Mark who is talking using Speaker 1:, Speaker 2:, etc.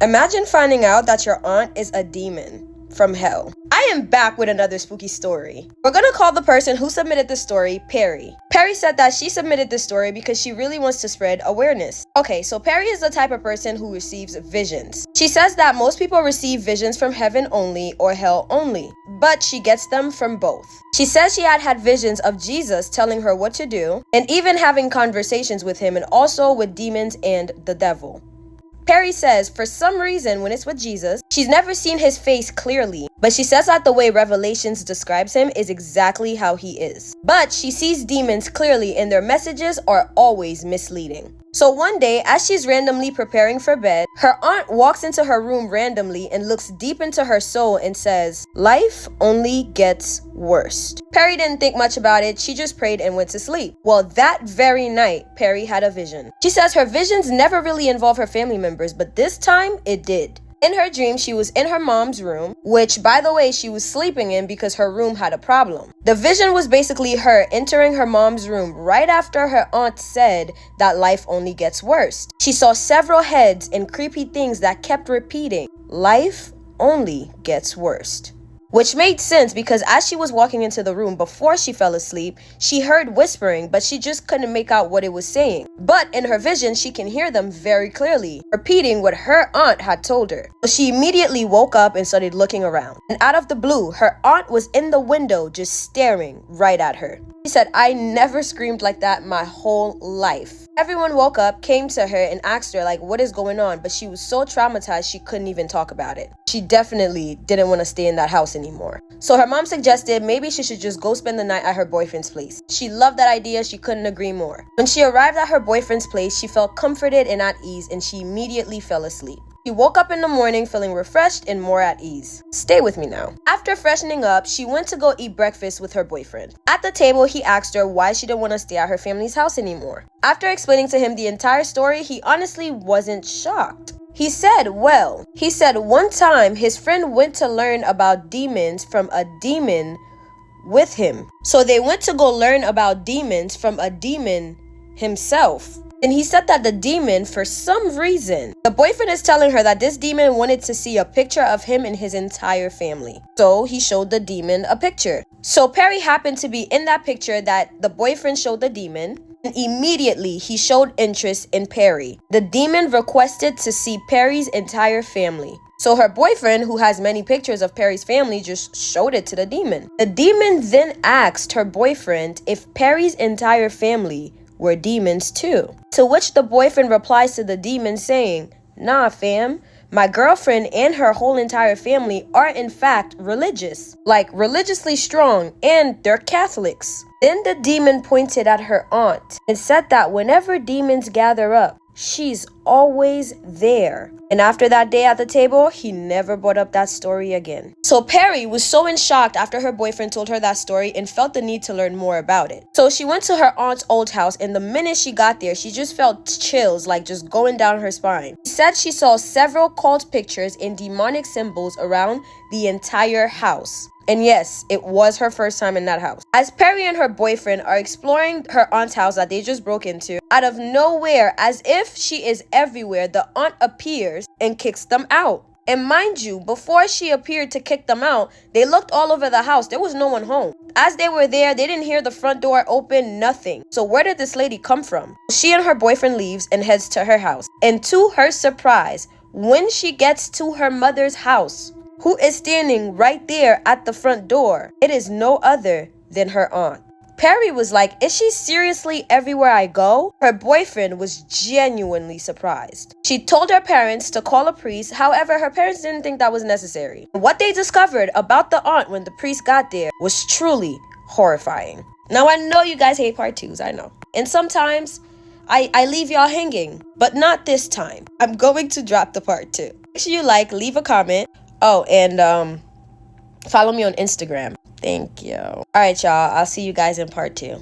Speaker 1: Imagine finding out that your aunt is a demon from hell. I am back with another spooky story. We're gonna call the person who submitted the story Perry. Perry said that she submitted this story because she really wants to spread awareness. Okay, so Perry is the type of person who receives visions. She says that most people receive visions from heaven only or hell only, but she gets them from both. She says she had visions of Jesus telling her what to do, and even having conversations with him, and also with demons and the devil. Perry says for some reason when it's with Jesus, she's never seen his face clearly, but she says that the way Revelations describes him is exactly how he is. But she sees demons clearly and their messages are always misleading. So one day, as she's randomly preparing for bed, her aunt walks into her room randomly and looks deep into her soul and says, "Life only gets worse." Perry didn't think much about it, she just prayed and went to sleep. Well, that very night, Perry had a vision. She says her visions never really involve her family members, but this time it did. In her dream, she was in her mom's room, which, by the way, she was sleeping in because her room had a problem. The vision was basically her entering her mom's room right after her aunt said that life only gets worse. She saw several heads and creepy things that kept repeating, "Life only gets worse." Which made sense because as she was walking into the room before she fell asleep, she heard whispering, but she just couldn't make out what it was saying. But in her vision, she can hear them very clearly, repeating what her aunt had told her. So she immediately woke up and started looking around. And out of the blue, her aunt was in the window just staring right at her. She said, "I never screamed like that my whole life." Everyone woke up, came to her, and asked her, like, what is going on? But she was so traumatized she couldn't even talk about it. She definitely didn't want to stay in that house anymore. So her mom suggested maybe she should just go spend the night at her boyfriend's place. She loved that idea, she couldn't agree more. When she arrived at her boyfriend's place, she felt comforted and at ease, and she immediately fell asleep. She woke up in the morning feeling refreshed and more at ease. Stay with me now. After freshening up, she went to go eat breakfast with her boyfriend. At the table, he asked her why she didn't want to stay at her family's house anymore. After explaining to him the entire story, he honestly wasn't shocked. He said one time his friend went to learn about demons from a demon with him. So they went to go learn about demons from a demon himself. And he said that the demon, for some reason, the boyfriend is telling her that this demon wanted to see a picture of him and his entire family. So he showed the demon a picture. So Perry happened to be in that picture that the boyfriend showed the demon. And immediately he showed interest in Perry. The demon requested to see Perry's entire family. So her boyfriend, who has many pictures of Perry's family, just showed it to the demon. The demon then asked her boyfriend if Perry's entire family were demons too. To which the boyfriend replies to the demon saying, "Nah, fam. My girlfriend and her whole entire family are in fact religious, like religiously strong, and they're Catholics." Then the demon pointed at her aunt and said that whenever demons gather up, she's always there. And after that day at the table, he never brought up that story again. So Perry was so in shock after her boyfriend told her that story and felt the need to learn more about it. So she went to her aunt's old house, and the minute she got there, she just felt chills like just going down her spine. She said she saw several cult pictures and demonic symbols around the entire house. And yes, it was her first time in that house. As Perry and her boyfriend are exploring her aunt's house that they just broke into, out of nowhere, as if she is everywhere, the aunt appears and kicks them out. And mind you, before she appeared to kick them out, they looked all over the house. There was no one home. As they were there, they didn't hear the front door open, nothing. So where did this lady come from? She and her boyfriend leaves and heads to her house. And to her surprise, when she gets to her mother's house, who is standing right there at the front door, it is no other than her aunt. Perry was like, "Is she seriously everywhere I go?" Her boyfriend was genuinely surprised. She told her parents to call a priest, however, her parents didn't think that was necessary. What they discovered about the aunt when the priest got there was truly horrifying. Now I know you guys hate part 2s, I know. And sometimes I leave y'all hanging, but not this time. I'm going to drop the part 2. Make sure you leave a comment. Oh, and follow me on Instagram. Thank you. All right, y'all. I'll see you guys in part 2.